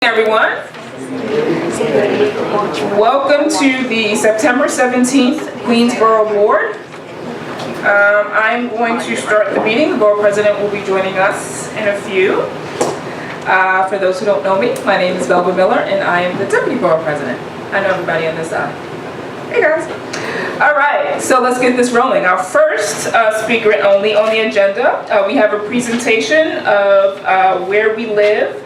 Everyone, welcome to the September 17th Queensborough Board. I'm going to start the meeting. The Borough President will be joining us in a few. For those who don't know me, my name is Belva Miller and I am the Deputy Borough President. I know everybody on this side. Hey guys. All right, so let's get this rolling. Our first speaker and only on the agenda, we have a presentation of where we live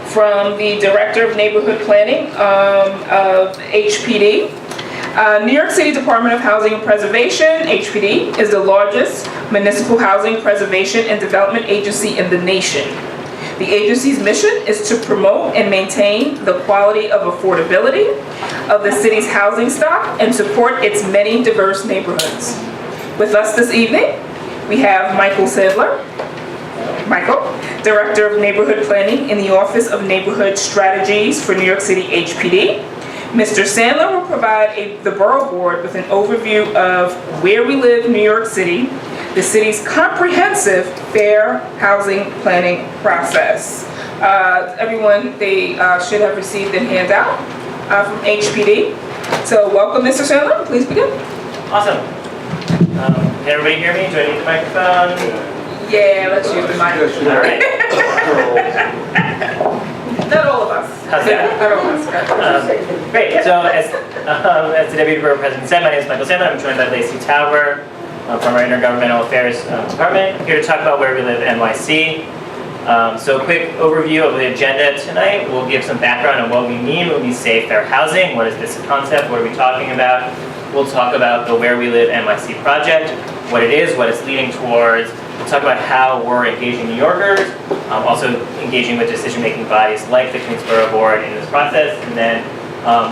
from the Director of Neighborhood Planning of HPD. New York City Department of Housing and Preservation, HPD, is the largest municipal housing preservation and development agency in the nation. The agency's mission is to promote and maintain the quality of affordability of the city's housing stock and support its many diverse neighborhoods. With us this evening, we have Michael Sadler. Michael, Director of Neighborhood Planning in the Office of Neighborhood Strategies for New York City HPD. Mr. Sandler will provide the Borough Board with an overview of where we live, New York City, the city's comprehensive fair housing planning process. Everyone, they should have received a handout from HPD. So welcome, Mr. Sandler. Please begin. Awesome. Can everybody hear me? Do I need the microphone? Yeah, let's use the mic. All right. Not all of us. How's that? Not all of us. Great. So as the Deputy Borough President said, my name is Michael Sandler. I'm joined by Lacey Tauber from our Intergovernmental Affairs Department, here to talk about where we live, NYC. So a quick overview of the agenda tonight. We'll give some background on what we mean when we say fair housing. What is this concept? What are we talking about? We'll talk about the Where We Live NYC project, what it is, what it's leading towards. We'll talk about how we're engaging New Yorkers, also engaging with decision-making bodies like the Queensborough Board in this process, and then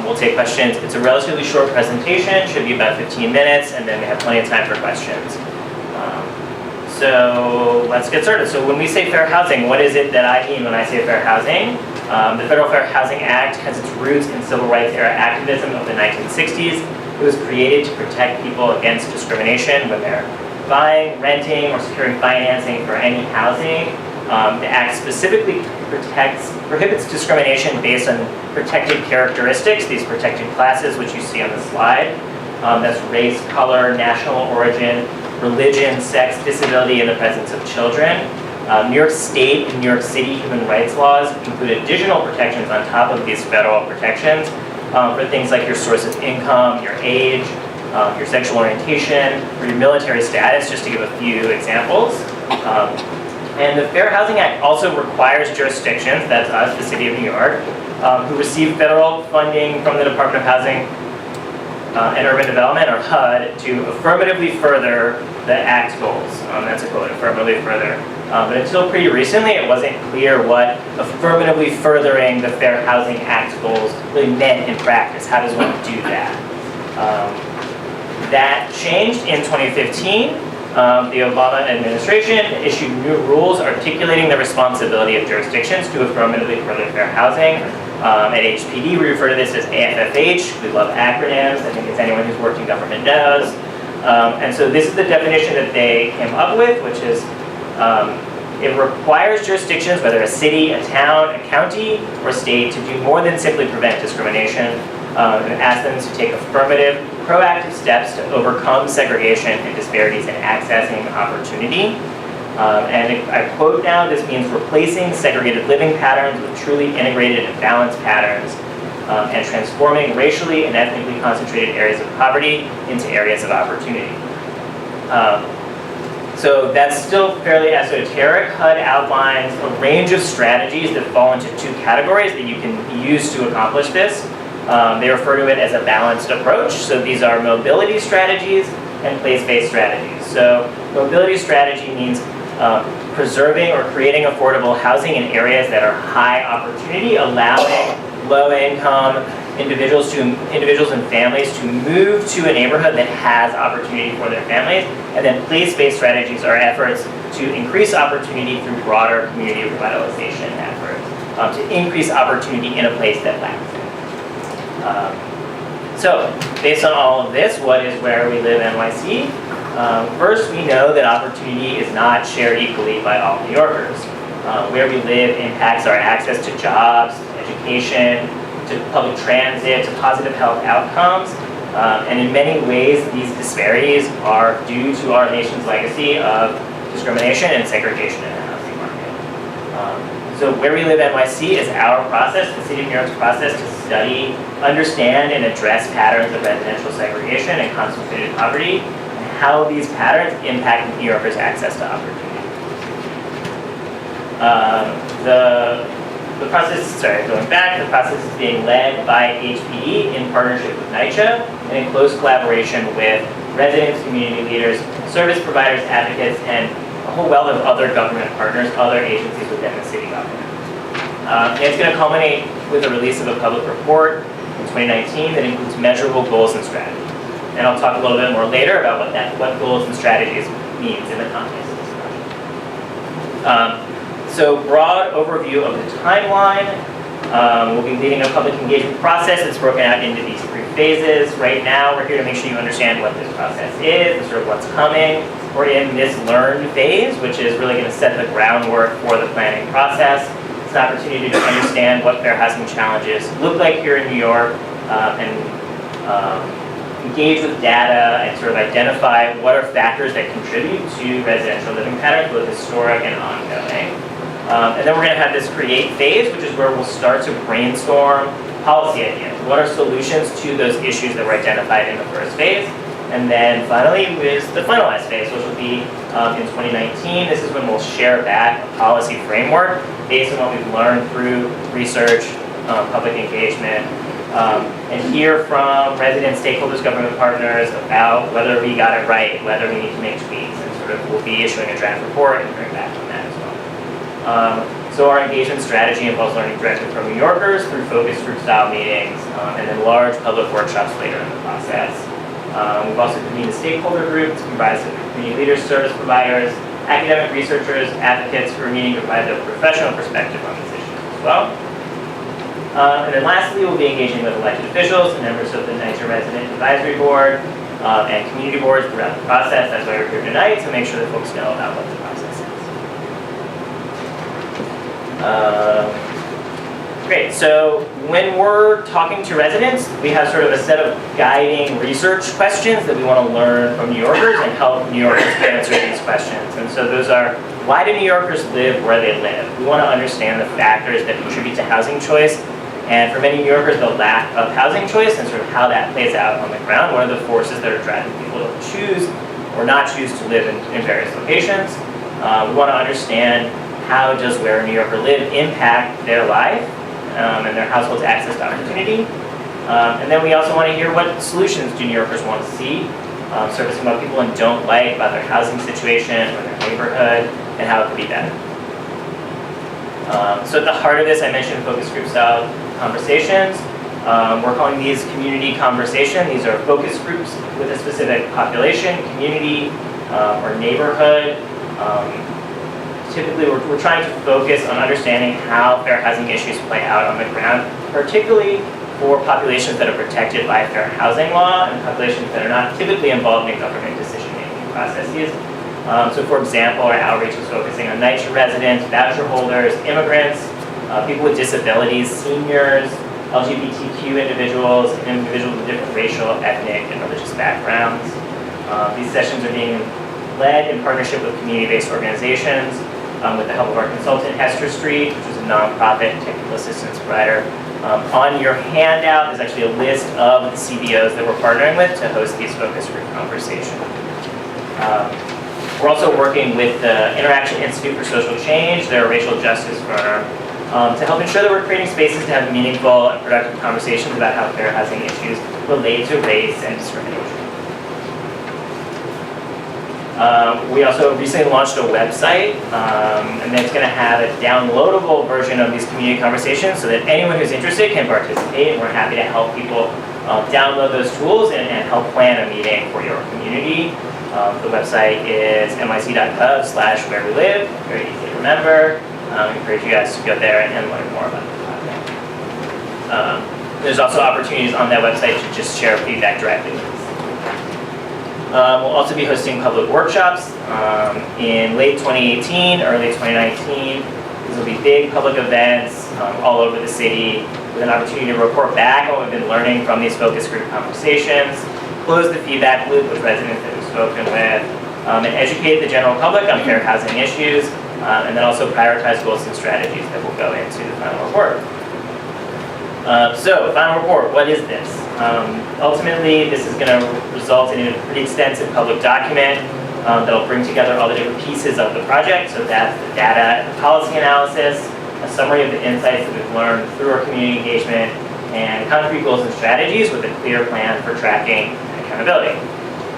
we'll take questions. It's a relatively short presentation, should be about 15 minutes, and then we have plenty of time for questions. So let's get started. So when we say fair housing, what is it that I mean when I say fair housing? The Federal Fair Housing Act has its roots in civil rights era activism of the 1960s. It was created to protect people against discrimination when they're buying, renting, or securing financing for any housing. The Act specifically prohibits discrimination based on protected characteristics, these protected classes which you see on the slide. That's race, color, national origin, religion, sex, disability, and the presence of children. New York State and New York City human rights laws include additional protections on top of these federal protections for things like your source of income, your age, your sexual orientation, or your military status, just to give a few examples. And the Fair Housing Act also requires jurisdictions, that's us, the City of New York, who receive federal funding from the Department of Housing and Urban Development, or HUD, to affirmatively further the Act's goals. That's a quote, affirmatively further. But until pretty recently, it wasn't clear what affirmatively furthering the Fair Housing Act's goals really meant in practice. How does one do that? That changed in 2015. The Obama administration issued new rules articulating the responsibility of jurisdictions to affirmatively further fair housing. At HPD, we refer to this as AFFH. We love acronyms. I think as anyone who's worked in government knows. And so this is the definition that they came up with, which is it requires jurisdictions, whether a city, a town, a county, or state, to do more than simply prevent discrimination. And it asks them to take affirmative, proactive steps to overcome segregation and disparities in accessing opportunity. And I quote now, this means replacing segregated living patterns with truly integrated and balanced patterns, and transforming racially and ethnically concentrated areas of poverty into areas of opportunity. So that's still fairly esoteric. HUD outlines a range of strategies that fall into two categories that you can use to accomplish this. They refer to it as a balanced approach. So these are mobility strategies and place-based strategies. So mobility strategy means preserving or creating affordable housing in areas that are high opportunity, allowing low-income individuals and families to move to a neighborhood that has opportunity for their families. And then place-based strategies are efforts to increase opportunity through broader community revitalization efforts, to increase opportunity in a place that lacks it. So, based on all of this, what is Where We Live NYC? First, we know that opportunity is not shared equally by all New Yorkers. Where we live impacts our access to jobs, education, to public transit, to positive health outcomes. And in many ways, these disparities are due to our nation's legacy of discrimination and segregation in the housing market. So Where We Live NYC is our process, the City of New York's process to study, understand, and address patterns of residential segregation and concentrated poverty, and how these patterns impact New Yorkers' access to opportunity. The process is being led by HPE in partnership with NYCHA and in close collaboration with residents, community leaders, service providers, advocates, and a whole wealth of other government partners, other agencies within the city government. And it's going to culminate with the release of a public report in 2019 that includes measurable goals and strategies. And I'll talk a little bit more later about what goals and strategies means in the context of this project. So broad overview of the timeline. We'll be leading a public engagement process that's broken out into these 3 phases. Right now, we're here to make sure you understand what this process is, and sort of what's coming. We're in this learn phase, which is really going to set the groundwork for the planning process. It's an opportunity to understand what fair housing challenges look like here in New York, and engage with data and sort of identify what are factors that contribute to residential living patterns, both historic and ongoing. And then we're going to have this create phase, which is where we'll start to brainstorm policy ideas. What are solutions to those issues that were identified in the first phase? And then finally is the finalized phase, which will be in 2019. This is when we'll share back a policy framework based on what we've learned through research, public engagement, and hear from residents, stakeholders, government partners about whether we got it right, whether we need to make tweaks, and sort of we'll be issuing a draft report and bring back on that as well. So our engagement strategy involves learning directly from New Yorkers through focus group style meetings, and then large public workshops later in the process. We've also convened a stakeholder group. It's comprised of community leaders, service providers, academic researchers, advocates who are meeting to provide their professional perspective on these issues as well. And then lastly, we'll be engaging with elected officials and members of the NYCHA Resident Advisory Board and community boards throughout the process. That's why we're here tonight, to make sure that folks know about what the process is. Great, so when we're talking to residents, we have sort of a set of guiding research questions that we want to learn from New Yorkers and help New Yorkers answer these questions. And so those are, why do New Yorkers live where they live? We want to understand the factors that contribute to housing choice, and for many New Yorkers, the lack of housing choice and sort of how that plays out on the ground. What are the forces that are driving people to choose or not choose to live in various locations? We want to understand, how does where a New Yorker live impact their life and their household's access to opportunity? And then we also want to hear what solutions do New Yorkers want to see, surfacing what people don't like about their housing situation or their neighborhood, and how it could be better. So at the heart of this, I mentioned focus group style conversations. We're calling these community conversation. These are focus groups with a specific population, community, or neighborhood. Typically, we're trying to focus on understanding how fair housing issues play out on the ground, particularly for populations that are protected by fair housing law and populations that are not typically involved in government decision-making processes. So for example, our outreach is focusing on NYCHA residents, voucher holders, immigrants, people with disabilities, seniors, LGBTQ individuals, and individuals with different racial, ethnic, and religious backgrounds. These sessions are being led in partnership with community-based organizations, with the help of our consultant, Hester Street, which is a nonprofit technical assistance provider. On your handout, there's actually a list of the CBOs that we're partnering with to host these focus group conversations. We're also working with the Interaction Institute for Social Change, their racial justice firm, to help ensure that we're creating spaces to have meaningful and productive conversations about how fair housing issues relate to race and discrimination. We also recently launched a website, and it's going to have a downloadable version of these community conversations so that anyone who's interested can participate, and we're happy to help people download those tools and help plan a meeting for your community. The website is nyc.gov/wherewelive, very easy to remember. I encourage you guys to go there and learn more about the project. There's also opportunities on that website to just share feedback directly with us. We'll also be hosting public workshops in late 2018, early 2019, These will be big public events all over the city with an opportunity to report back on what we've been learning from these focus group conversations, close the feedback loop with residents that we've spoken with, and educate the general public on fair housing issues, and then also prioritize goals and strategies that will go into the final report. So, final report, what is this? Ultimately, this is going to result in a pretty extensive public document that'll bring together all the different pieces of the project. So that's the data and policy analysis, a summary of the insights that we've learned through our community engagement, and concrete goals and strategies with a clear plan for tracking and accountability.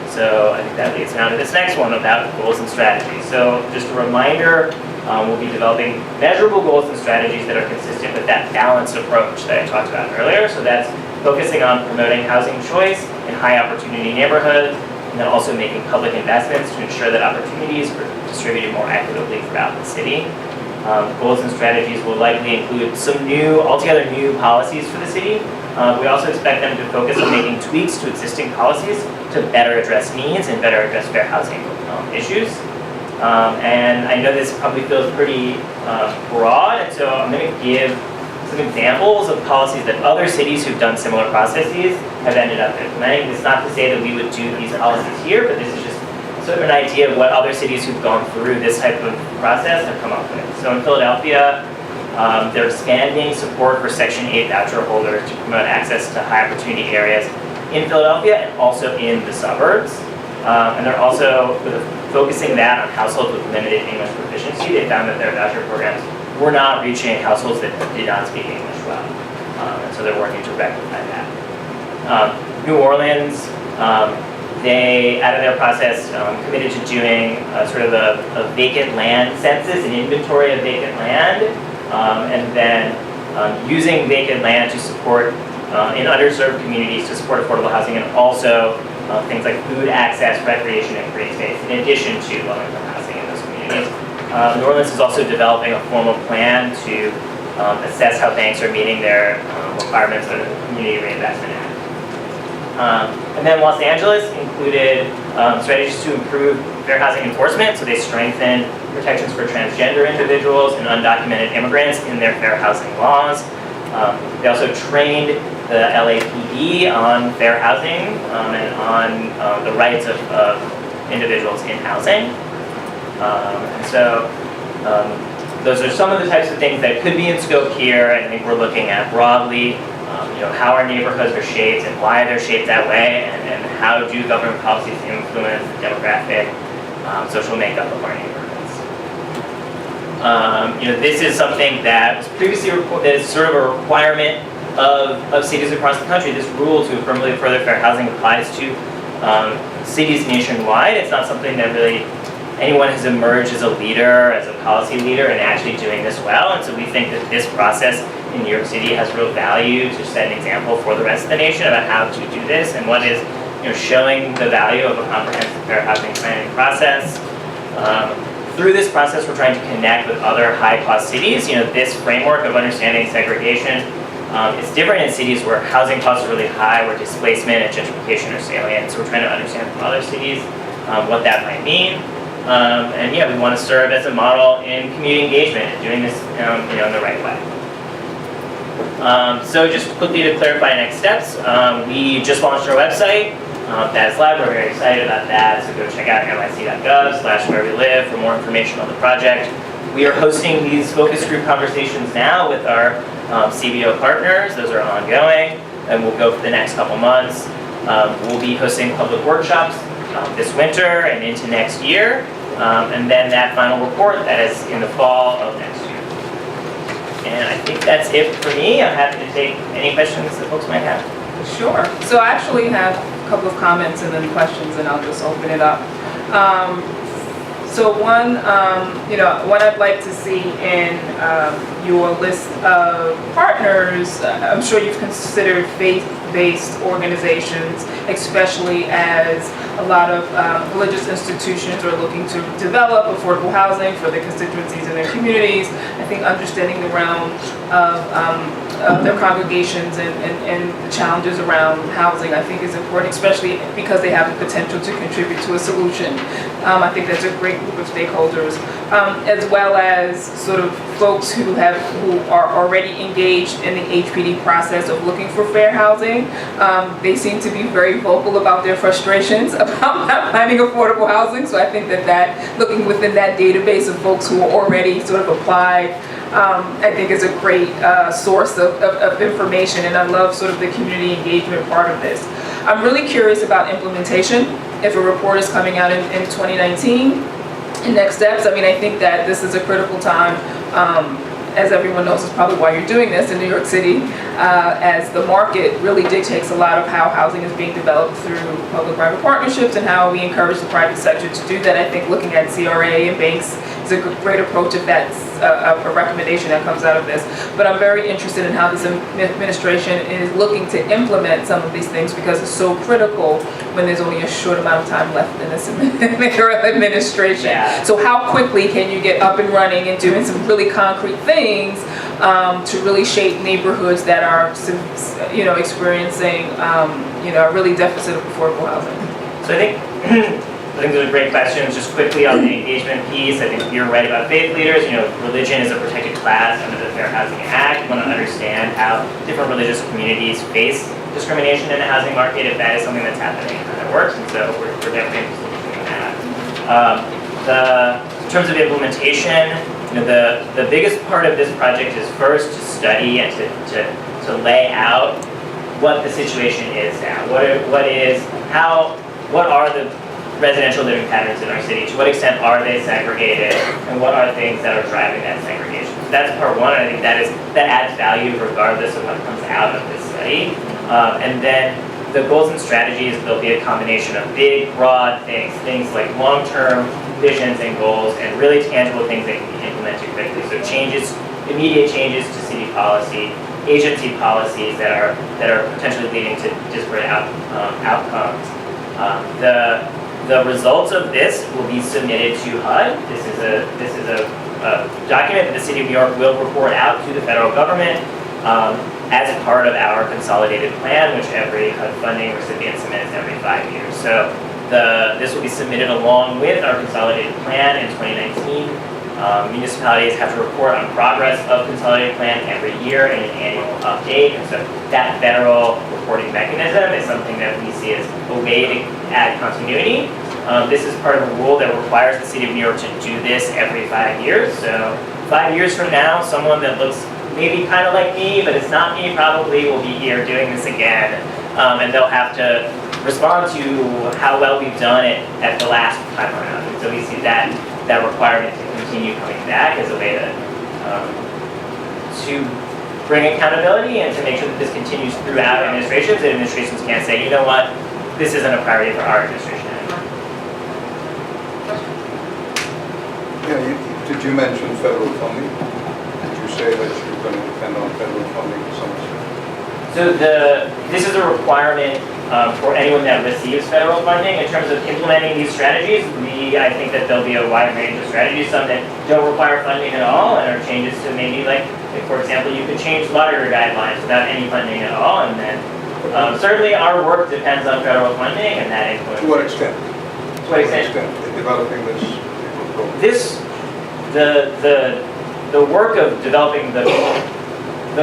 So I think that leads now to this next one about goals and strategies. So just a reminder, we'll be developing measurable goals and strategies that are consistent with that balanced approach that I talked about earlier. So that's focusing on promoting housing choice in high opportunity neighborhoods, and then also making public investments to ensure that opportunities are distributed more equitably throughout the city. Goals and strategies will likely include some altogether new policies for the city. We also expect them to focus on making tweaks to existing policies to better address needs and better address fair housing issues. And I know this probably feels pretty broad, and so I'm going to give some examples of policies that other cities who've done similar processes have ended up implementing. It's not to say that we would do these policies here, but this is just sort of an idea of what other cities who've gone through this type of process have come up with. So in Philadelphia, they're expanding support for Section 8 voucher holders to promote access to high opportunity areas in Philadelphia and also in the suburbs. And they're also focusing that on households with limited English proficiency. They found that their voucher programs were not reaching households that did not speak English well. And so they're working to rectify that. New Orleans, they, out of their process, committed to doing sort of a vacant land census, an inventory of vacant land, and then using vacant land to support in underserved communities to support affordable housing, and also things like food access, recreation, and green space, in addition to low-income housing in those communities. New Orleans is also developing a formal plan to assess how banks are meeting their requirements under the Community Reinvestment Act. And then Los Angeles included strategies to improve fair housing enforcement, so they strengthened protections for transgender individuals and undocumented immigrants in their fair housing laws. They also trained the LAPD on fair housing and on the rights of individuals in housing. And so those are some of the types of things that could be in scope here. I think we're looking at broadly how our neighborhoods are shaped and why they're shaped that way, and how do government policies influence the demographic, social makeup of our neighborhoods. This is something that was previously is sort of a requirement of cities across the country. This rule to affirmatively further fair housing applies to cities nationwide. It's not something that really anyone has emerged as a leader, as a policy leader, and actually doing this well. And so we think that this process in New York City has real value to set an example for the rest of the nation about how to do this, and what is showing the value of a comprehensive fair housing planning process. Through this process, we're trying to connect with other high-cost cities. This framework of understanding segregation is different in cities where housing costs are really high, where displacement and gentrification are salient. So we're trying to understand from other cities what that might mean. And yeah, we want to serve as a model in community engagement and doing this in the right way. So just quickly to clarify next steps, we just launched our website. That is live. We're very excited about that. So go check out nyc.gov/where-we-live for more information on the project. We are hosting these focus group conversations now with our CBO partners. Those are ongoing, and will go for the next couple months. We'll be hosting public workshops this winter and into next year, and then that final report that is in the fall of next year. And I think that's it for me. I'm happy to take any questions that folks might have. Sure. So I actually have a couple of comments and then questions, and I'll just open it up. So one, what I'd like to see in your list of partners, I'm sure you've considered faith-based organizations, especially as a lot of religious institutions are looking to develop affordable housing for their constituencies and their communities. I think understanding the realm of their congregations and the challenges around housing, I think, is important, especially because they have the potential to contribute to a solution. I think that's a great group of stakeholders, as well as sort of folks who are already engaged in the HPD process of looking for fair housing. They seem to be very vocal about their frustrations about not finding affordable housing. So I think that looking within that database of folks who are already sort of applied, I think is a great source of information, and I love sort of the community engagement part of this. I'm really curious about implementation. If a report is coming out in 2019, and next steps, I mean, I think that this is a critical time. As everyone knows, is probably why you're doing this in New York City, as the market really dictates a lot of how housing is being developed through public-private partnerships and how we encourage the private sector to do that. I think looking at CRA and banks is a great approach if that's a recommendation that comes out of this. But I'm very interested in how this administration is looking to implement some of these things, because it's so critical when there's only a short amount of time left in this administration. Yeah. So how quickly can you get up and running and doing some really concrete things to really shape neighborhoods that are, experiencing, a really deficit of affordable housing? So I think those are great questions. Just quickly on the engagement piece, I think you're right about faith leaders. Religion is a protected class under the Fair Housing Act. You want to understand how different religious communities face discrimination in the housing market, if that is something that's happening and how it works. And so we're definitely interested in doing that. In terms of implementation, the biggest part of this project is first to study and to lay out what the situation is now. What are the residential living patterns in our city? To what extent are they segregated, and what are things that are driving that segregation? So that's part one, and I think that adds value regardless of what comes out of this study. And then the goals and strategies, there'll be a combination of big, broad things like long-term visions and goals, and really tangible things that can be implemented quickly. So immediate changes to city policy, agency policies that are potentially leading to disparate outcomes. The results of this will be submitted to HUD. This is a document that the City of New York will report out to the federal government as part of our consolidated plan, which every HUD funding recipient submits every 5 years. So this will be submitted along with our consolidated plan in 2019. Municipalities have to report on progress of consolidated plan every year in an annual update, and so that federal reporting mechanism is something that we see as a way to add continuity. This is part of a rule that requires the City of New York to do this every 5 years. So 5 years from now, someone that looks maybe kind of like me, but it's not me, probably will be here doing this again, and they'll have to respond to how well we've done it at the last time around. And so we see that requirement to continue coming back as a way to bring accountability and to make sure that this continues throughout administrations, and administrations can't say, you know what, this isn't a priority for our administration anymore. Did you mention federal funding? Did you say that you're going to depend on federal funding to some extent? So this is a requirement for anyone that receives federal funding. In terms of implementing these strategies, I think that there'll be a wide range of strategies, some that don't require funding at all and are changes to maybe for example, you could change lottery guidelines without any funding at all, and then certainly our work depends on federal funding, and that influences. To what extent? To what extent? In developing this, the work of developing the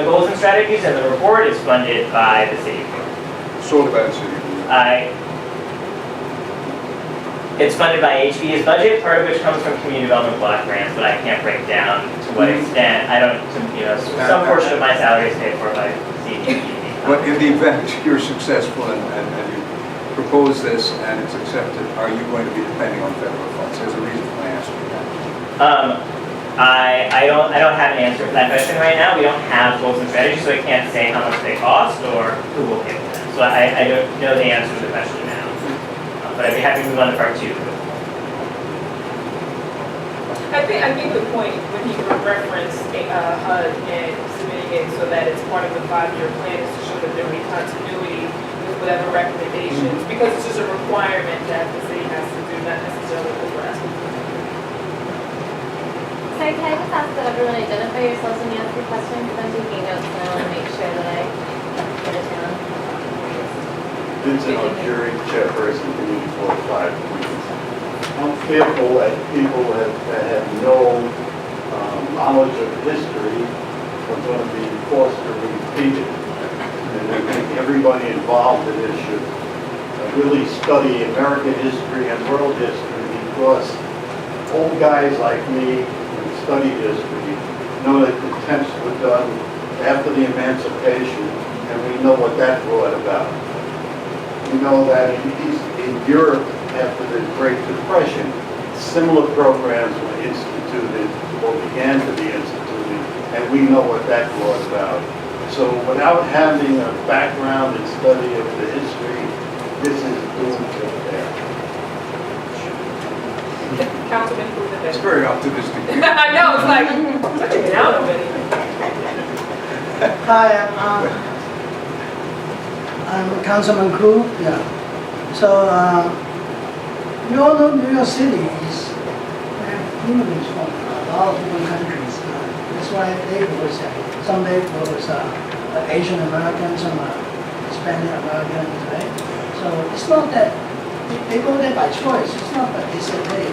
goals and strategies and the report is funded by the city. Solely by the city. It's funded by HPD's budget, part of which comes from community development block grants, but I can't break down to what extent. Some portion of my salary is paid for by CDBG. But in the event you're successful and you propose this and it's accepted, are you going to be depending on federal funds? There's a reason for my asking that. I don't have an answer for that question right now. We don't have goals and strategies, so I can't say how much they cost or who will pay for them. So I don't know the answer to the question now. But I'd be happy to move on to part 2. I think the point when he referenced HUD and submitting it so that it's part of the 5-year plan is to show that there will be continuity with whatever recommendations, because it's just a requirement that the city has to do, not necessarily what we're asking for. Sorry, can I just ask that everyone identify yourselves when you ask your question, because I'm taking notes and I want to make sure that I get it down. Vincent O'Curie, Chairperson, Community 45 Queens. I'm fearful that people have no knowledge of history are going to be forced to repeat it. And I think everybody involved in this should really study American history and world history, because old guys like me who studied history know that the attempts were done after the emancipation, and we know what that brought about. We know that in Europe, after the Great Depression, similar programs were instituted or began to be instituted, and we know what that brought about. So without having a background and study of the history, this is doomed to fail. Councilman Kuzic. It's very optimistic. I know, it's like, touching it out already. Hi, I'm Councilman Kru. Yeah. So you all know New York City is immigrants from a lot of different countries. That's why neighborhoods have some neighborhoods are Asian Americans, some are Hispanic Americans, right? So it's not that they go there by choice. It's not that they say, hey,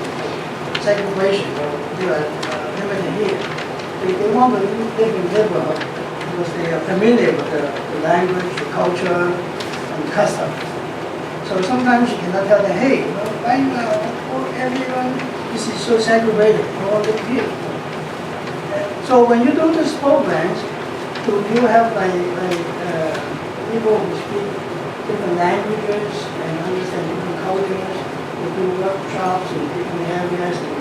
segregation or we are limited here. They want to live in neighborhood because they are familiar with the language, the culture, and custom. So sometimes you cannot tell them, hey, right now, everyone, this is so segregated, no one live here. So when you do these programs, do you have people who speak different languages and understand different cultures? You do workshops in different areas, in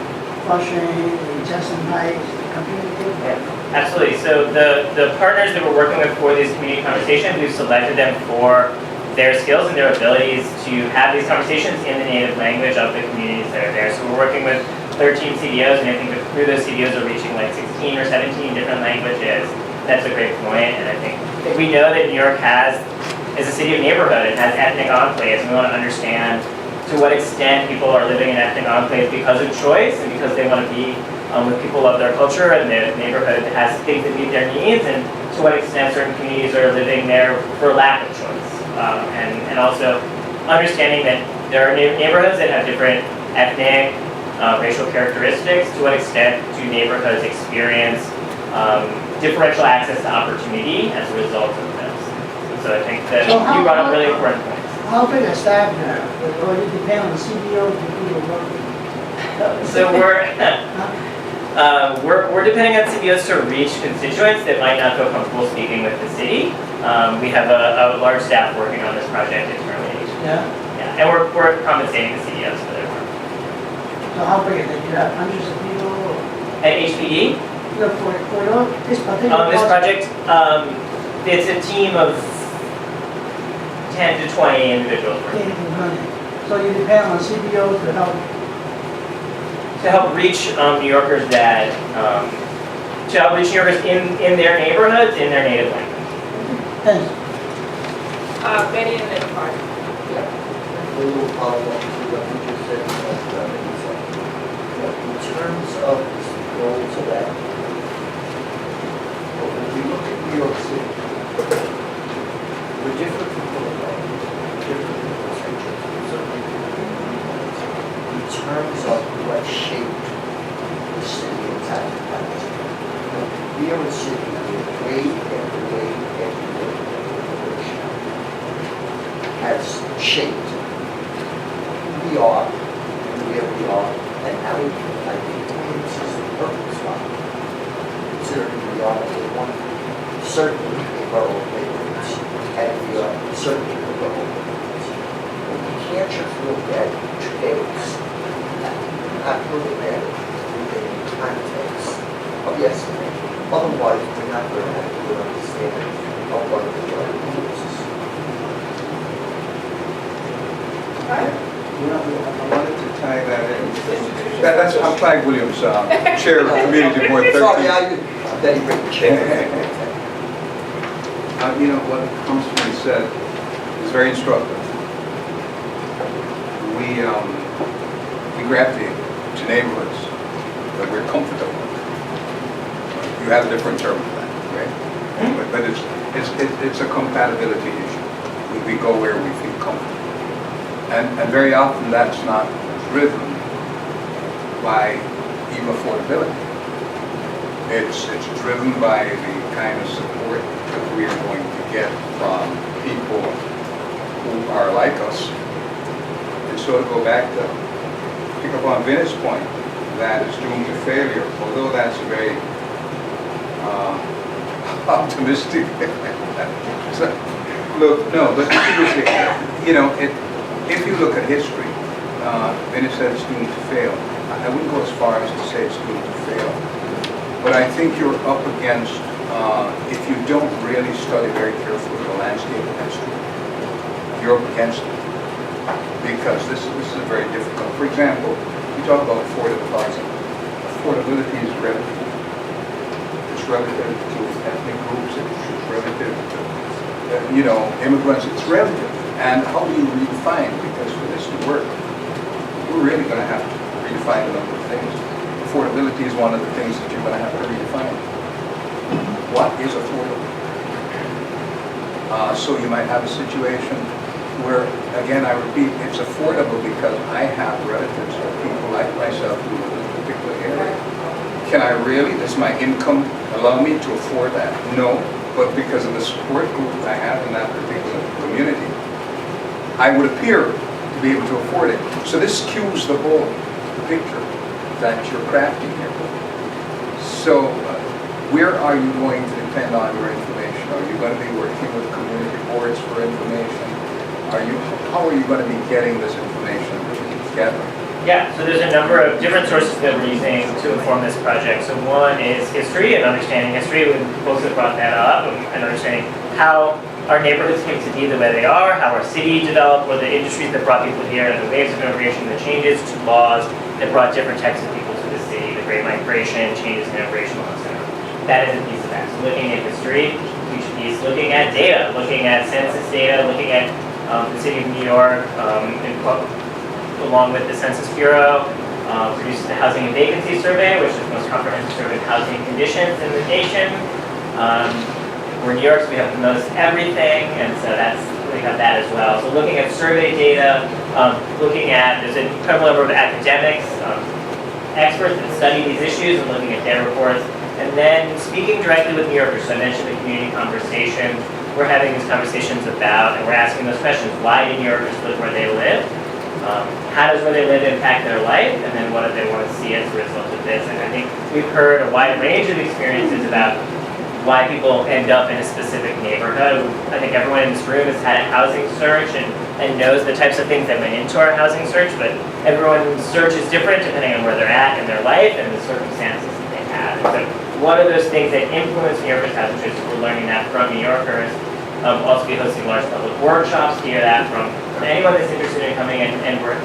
Flushing, in Jackson Heights, community? Yeah, absolutely. So the partners that we're working with for these community conversations, we've selected them for their skills and their abilities to have these conversations in the native language of the communities that are there. So we're working with 13 CDOs, and I think that through those CDOs are reaching like 16 or 17 different languages. That's a great point, and I think we know that New York is a city of neighborhood. It has ethnic enclaves, and we want to understand to what extent people are living in ethnic enclaves because of choice and because they want to be with people of their culture and the neighborhood that has things that meet their needs, and to what extent certain communities are living there for lack of choice. And also understanding that there are neighborhoods that have different ethnic, racial characteristics. To what extent do neighborhoods experience differential access to opportunity as a result of this? So I think that you brought up really important points. How big a staff there? Or it depends on the CDO to do the work? So we're depending on CBOs to reach constituents that might not feel comfortable speaking with the city. We have a large staff working on this project internally. Yeah. Yeah, and we're compensating the CBOs for their work. So how big is it? You have hundreds of people? Or, At HPD, for this particular this project, it's a team of 10 to 20 individuals working So you depend on CBO to help reach New Yorkers that in their neighborhoods in their native language. Thanks. Betty and then Park. A little follow-up to what you just said, in terms of the goals of that, when we look at New York City, we're different from Philadelphia, different from Los Angeles, certainly in terms of what shaped the city and town. We are a city with wave after wave after wave has shaped who we are and where we are, and now I think Queens is the perfect spot. Considering we are certainly a borough of neighborhoods, and we are certainly a borough of neighborhoods. But we can't just look at today's, not look at it within the context of yesterday. Otherwise, we're not going to have a good understanding of what the world is. I wanted to tie that in. I'm Clyde Williams, Chair of Community Board 13. Sorry, I'm Betty Rick, Chair. You know, what Councilman said is very instructive. We gravitate to neighborhoods that we're comfortable with. You have a different term for that, right? But it's a compatibility issue. We go where we feel comfortable. And very often that's not driven by even affordability. It's driven by the kind of support that we are going to get from people who are like us. And so to go back to pick up on Vince's point, that is doomed to failure, although that's very optimistic. So, look, no, but seriously, you know, if you look at history, Vince said it's doomed to fail. I wouldn't go as far as to say it's doomed to fail. But I think you're up against, if you don't really study very carefully the landscape of history, you're up against it. Because this is very difficult. For example, you talk about affordable housing. Affordability is relative. It's relative to ethnic groups, it's relative to, you know, immigrants, it's relative. And how do you redefine? Because for this to work, we're really going to have to redefine a number of things. Affordability is one of the things that you're going to have to redefine. What is affordable? So you might have a situation where, again, I repeat, it's affordable because I have relatives or people like myself who live in a particular area. Can I really, does my income allow me to afford that? No, but because of the support group I have in that particular community, I would appear to be able to afford it. So this skews the whole picture that you're crafting here. So where are you going to depend on your information? Are you going to be working with community boards for information? How are you going to be getting this information together? Yeah, so there's a number of different sources that we're using to inform this project. So one is history and understanding history, when folks have brought that up, and understanding how our neighborhoods came to be the way they are, how our city developed, what the industries that brought people here, and the waves of immigration, the changes to laws that brought different types of people to the city, the Great Migration, changes in immigration laws, etc. That is a piece of that. So looking at history, huge piece. Looking at data, looking at census data, looking at the city of New York, along with the Census Bureau, produces the Housing and Vacancy Survey, which is the most comprehensive survey of housing conditions in the nation. We're New York, so we have the most everything, and so we have that as well. So looking at survey data, there's an incredible number of academics, experts that study these issues and looking at their reports, and then speaking directly with New Yorkers. So I mentioned the community conversation. We're having these conversations about, and we're asking those questions, why do New Yorkers live where they live? How does where they live impact their life? And then what do they want to see as a result of this? And I think we've heard a wide range of experiences about why people end up in a specific neighborhood. I think everyone in this room has had a housing search and knows the types of things that went into our housing search, but everyone's search is different depending on where they're at in their life and the circumstances that they have. And so one of those things that influence New Yorkers' housing search, we're learning that from New Yorkers. Also be hosting large public workshops to hear that from anyone that's interested in coming in, and we're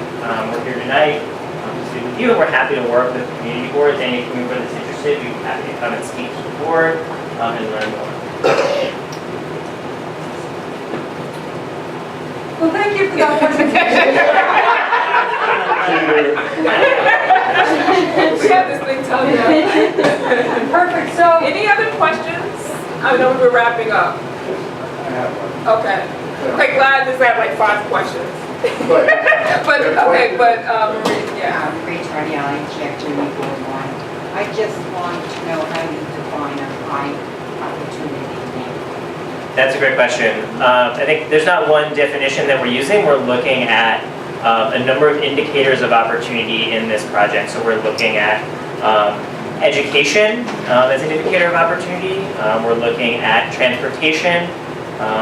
here tonight to speak with you, and we're happy to work with community boards. Any community board that's interested, we'd be happy to come and speak to the board and learn more. Well, thank you for that presentation. We have this thing tell you. Perfect. So, any other questions? I know we're wrapping up. I have one. Okay. Okay, glad this had like 5 questions. But yeah. Rachel Radiali, Chair to Board 1. I just want to know how you define a high opportunity neighborhood. That's a great question. I think there's not one definition that we're using. We're looking at a number of indicators of opportunity in this project. So we're looking at education as an indicator of opportunity. We're looking at transportation.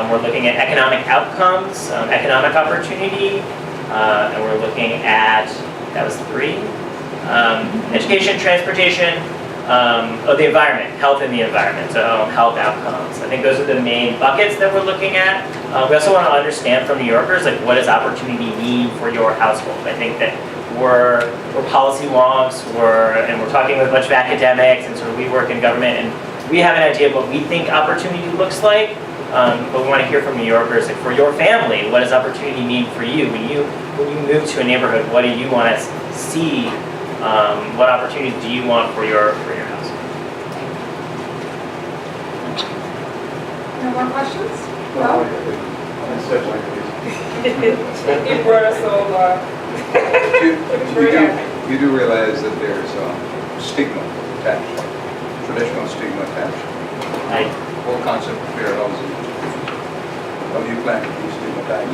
We're looking at economic outcomes, economic opportunity, and we're looking at, that was 3, education, transportation, the environment, health in the environment, so health outcomes. I think those are the main buckets that we're looking at. We also want to understand from New Yorkers, like, what does opportunity mean for your household? I think that we're policy wonks, and we're talking with a bunch of academics, and sort of we work in government, and we have an idea of what we think opportunity looks like. But we want to hear from New Yorkers, like, for your family, what does opportunity mean for you? When you move to a neighborhood, what do you want to see? What opportunities do you want for your house? No more questions? No, I said like this. You brought us all, You do realize that there's stigma attached. traditional stigma attached. I, Whole concept of fair housing. How do you plan to destigmatize?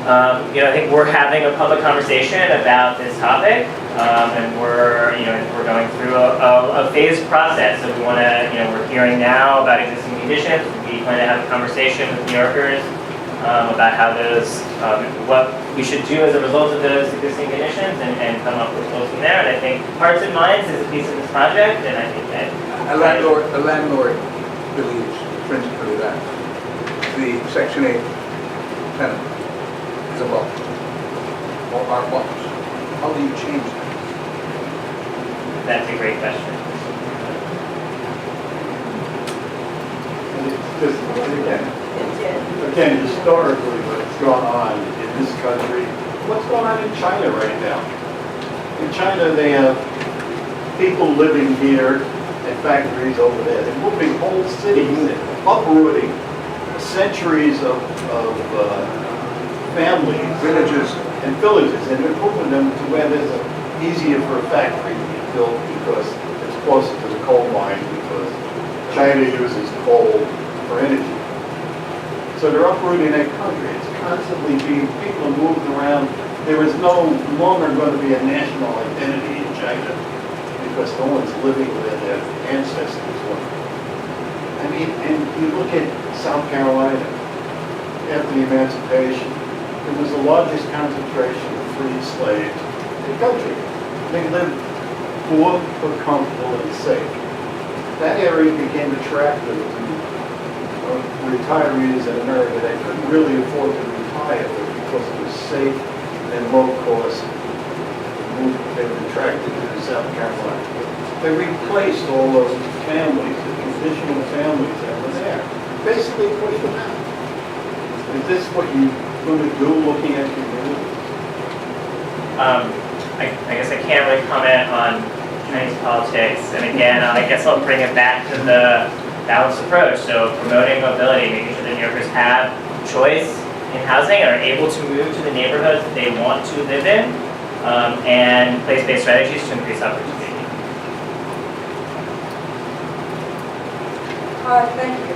I think we're having a public conversation about this topic, and we're going through a phased process. So we want to, we're hearing now about existing conditions. We plan to have a conversation with New Yorkers about how those, what we should do as a result of those existing conditions, and come up with goals from there. And I think Hearts and Minds is a piece of this project, and I think that A landlord believes principally that the Section 8 tenant is above or are above. How do you change that? that's a great question. And it's just, again, historically, what's gone on in this country, what's going on in China right now? In China, they have people living here and factories over there. They're moving whole cities, uprooting centuries of families, Villages. and villages, and they're moving them to where there's easier for a factory to be built because it's closer to the coal mine, because China uses coal for energy. So they're uprooting that country. It's constantly being, people are moving around. There is no longer going to be a national identity in China because no one's living where their ancestors were. I mean, and you look at South Carolina, after the emancipation, it was the largest concentration of freed slaves in the country. They lived poor but comfortable and safe. That area became attractive to retirees in America. They couldn't really afford to retire because it was safe and low cost. They were attracted to South Carolina. They replaced all those families, the traditional families that were there. Basically pushed them out. Is this what you're going to do looking at communities? I guess I can't really comment on Chinese politics, and again, I guess I'll bring it back to the balanced approach. So promoting mobility, making sure that New Yorkers have choice in housing and are able to move to the neighborhoods that they want to live in, and place-based strategies to increase opportunity. All right, thank you.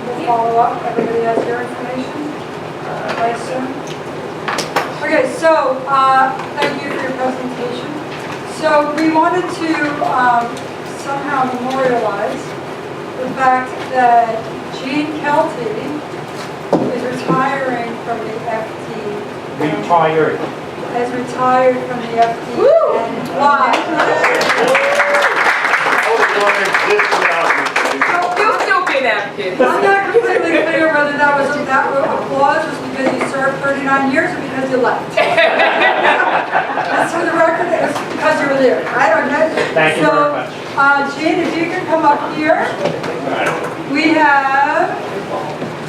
We'll follow up. Everybody has your information, I assume? Okay, so thank you for your presentation. So we wanted to somehow memorialize the fact that Gene Kelty is retiring from the FD. Retired. Has retired from the FD. Woo! And why? You'll still be an advocate. I'm not completely clear whether that applause was because you served 39 years or because you left. That's for the record, it was because you were there. I don't know. Thank you very much. So, Gene, if you could come up here. We have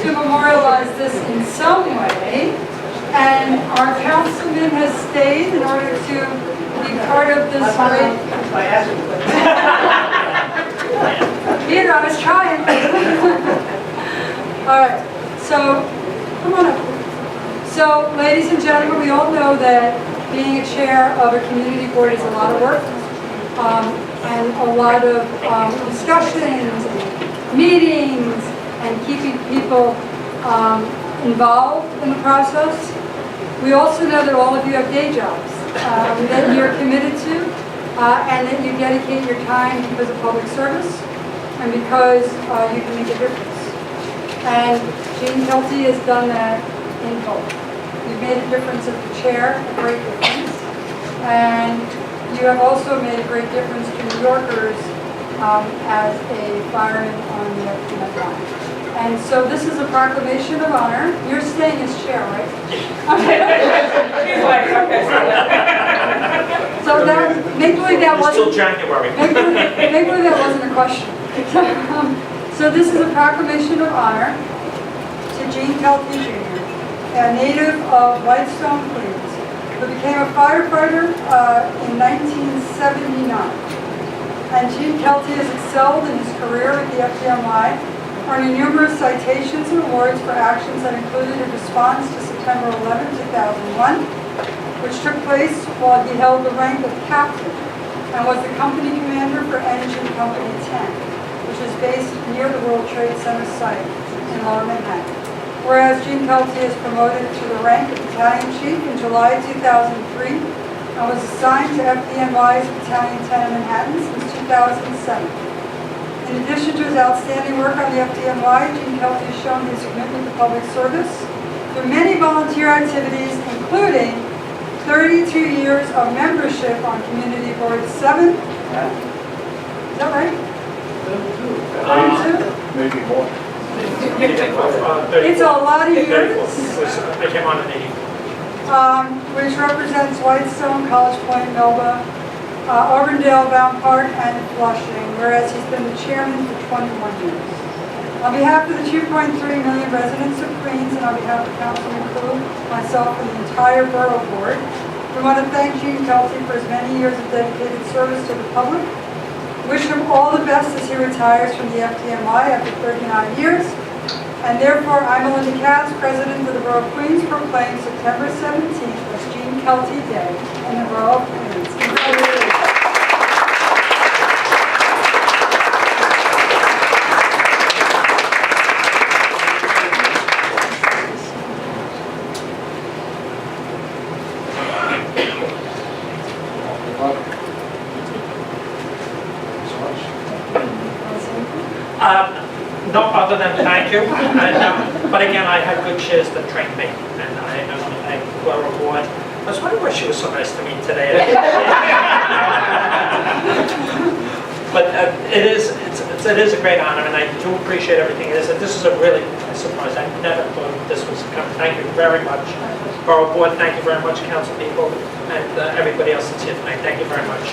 to memorialize this in some way. And our councilman has stayed in order to be part of this great. Peter, I was trying. All right, so come on up. So, ladies and gentlemen, we all know that being a chair of a community board is a lot of work, and a lot of discussions, and meetings, and keeping people involved in the process. We also know that all of you have day jobs that you're committed to, and that you dedicate your time because of public service and because you can make a difference. And Gene Kelty has done that in full. You've made a difference as the chair, a great difference. And you have also made a great difference to New Yorkers as a fireman on the FDNY line. And so this is a proclamation of honor. You're staying as chair, right? She's like, okay. So that, make believe that wasn't. Still trying to worry. Make believe that wasn't a question. So this is a proclamation of honor to Gene Kelty Jr., a native of Whitestone, Queens, who became a firefighter in 1979. And Gene Kelty has excelled in his career at the FDNY, earning numerous citations and awards for actions that included a response to September 11, 2001, which took place while he held the rank of captain and was the company commander for Engine Company 10, which is based near the World Trade Center site in Lower Manhattan. Whereas Gene Kelty is promoted to the rank of battalion chief in July 2003 and was assigned to FDNY's Battalion 10 in Manhattan since 2007. In addition to his outstanding work on the FDNY, Gene Kelty has shown his commitment to public service through many volunteer activities, including 32 years of membership on Community Board 7. Is that right? 32? Maybe more. It's a lot of years. I came on in 80. Which represents Whitestone, College Point, Melba, Auburndale, Bound Park, and Flushing, whereas he's been the chairman for 21 years. On behalf of the 2.3 million residents of Queens and on behalf of Councilman Crew, myself, and the entire Borough Board, we want to thank Gene Kelty for his many years of dedicated service to the public. Wish him all the best as he retires from the FDNY after 39 years. And therefore, I, Melinda Katz, President of the Borough of Queens, proclaim September 17th as Gene Kelty Day in the Borough of Queens. Congratulations. No other than thank you. But again, I had good chairs that trained me, and I well reward. I was wondering why she was so nice to me today. But it is a great honor, and I do appreciate everything it is. And this is a really nice surprise. I never thought this was coming. Thank you very much, Borough Board. Thank you very much, council people, and everybody else that's here tonight. Thank you very much.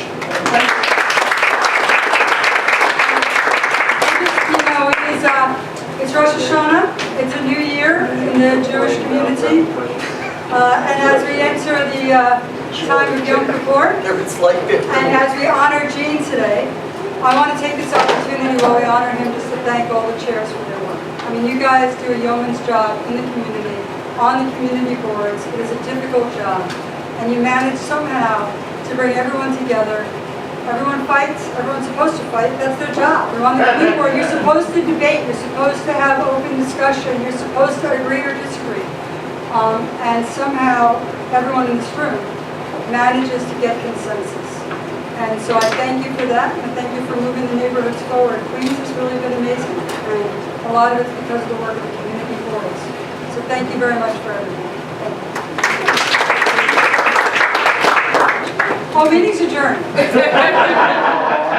It's Rosh Hashanah, it's a new year in the Jewish community, and as we enter the time of Yom Kippur, and as we honor Gene today, I want to take this opportunity while we honor him just to thank all the chairs for their work. I mean, you guys do a yeoman's job in the community, on the community boards. It is a difficult job, and you manage somehow to bring everyone together. Everyone fights, everyone's supposed to fight, that's their job. You're on the committee board, you're supposed to debate, you're supposed to have open discussion, you're supposed to agree or disagree. And somehow, everyone in this room manages to get consensus. And so I thank you for that, and thank you for moving the neighborhoods forward. Queens has really been amazing, and a lot of it's because of the work of the community boards. So thank you very much for everything. Thank you. Oh, meeting's adjourned.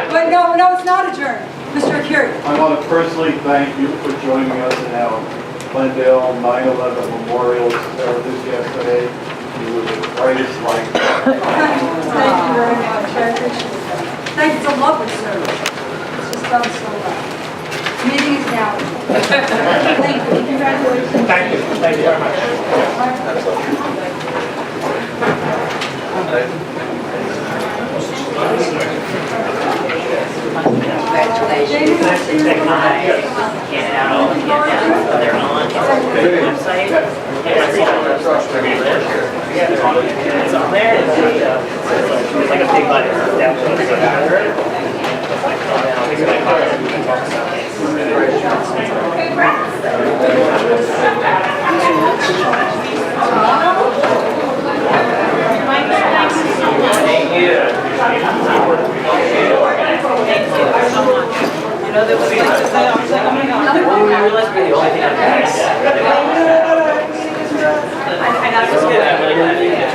But no, it's not adjourned. Mr. Akiri. I want to personally thank you for joining us in our Glendale 9/11 Memorial service yesterday. You were the brightest light. Thank you very much. I appreciate that. Thank you. It's a lovely service. It's just done so well. The meeting is now. Thank you. Congratulations. Thank you. Thank you very much. Congratulations. They're on the website. It's on there. It's like a big button down You know, there was like, I was like, oh my God. I realized we're the only thing on this. I got this good. I'm really glad you did.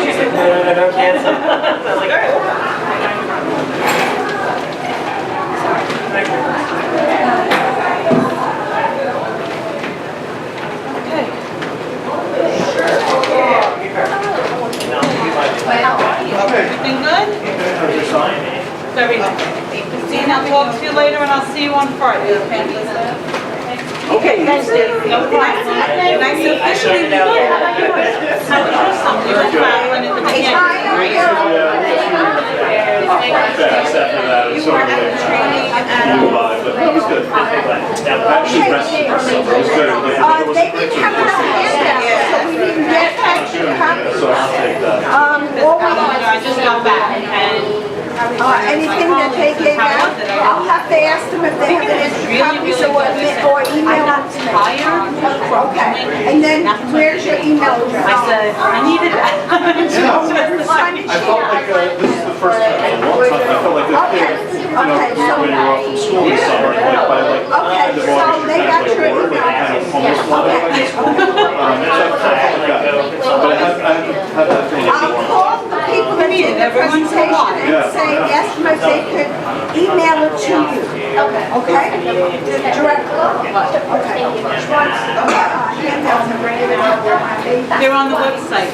She's like, no, cancel. I was like, all right. Thank you. Everything good? Very good. Christine, I'll talk to you later and I'll see you on Friday, okay? Okay, thanks, Dave. No problem. Nice to officially be here. How was your summer? You were traveling in the beginning, right? Fast after that, it was sort of like, That was good. Actually, rested myself. It was good. It was They didn't have enough handouts, so we didn't get extra copies. So I'll take that. I just got back and. Anything that they gave out, I'll have to ask them if they have an extra copies or email them to me. Okay, and then where's your email address? I said, I needed that. I felt like this is the first time in a long time. I felt like a kid, when you're off from school this summer, like by like end of August, you're kind of like bored, like you kind of almost want to go back to school. So I felt like that. But I had that feeling I'll before. call the people that did the presentation and say, ask them if they could email it to you. Okay? Directly. Okay. They're on the website.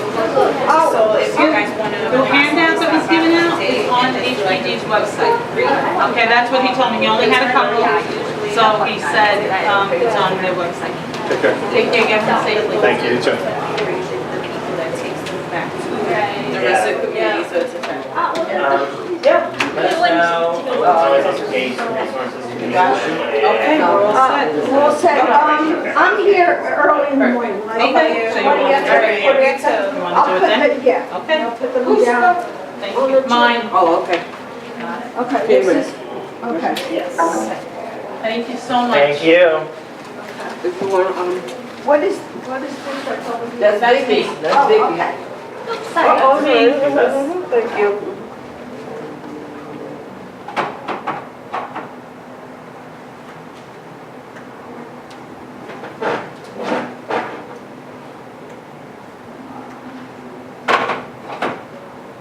Oh, If you guys want to. The handout that was given out is on HPD's website. Okay, that's what he told me. He only had a couple. So he said, it's on their website. Take care. Take care, get them safely. Thank you. You too. The rest of the community, so it's a fact. Let us know. It's always also gain some resources to do. Okay, we're all set. we'll say, I'm here early in the morning. Like, Okay, so you what do want have to to do put it? it? You want I'll to do put it then? it, yeah. Okay. I'll put them down. Thank you. Mine. Oh, okay. Okay, this is, okay. Yes. Thank you so much. Thank you. What is this that's over here? That's Vicky. Oh, okay. Thank you.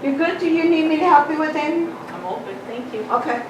You good? Do you need me to help you with anything? I'm open, thank you. Okay.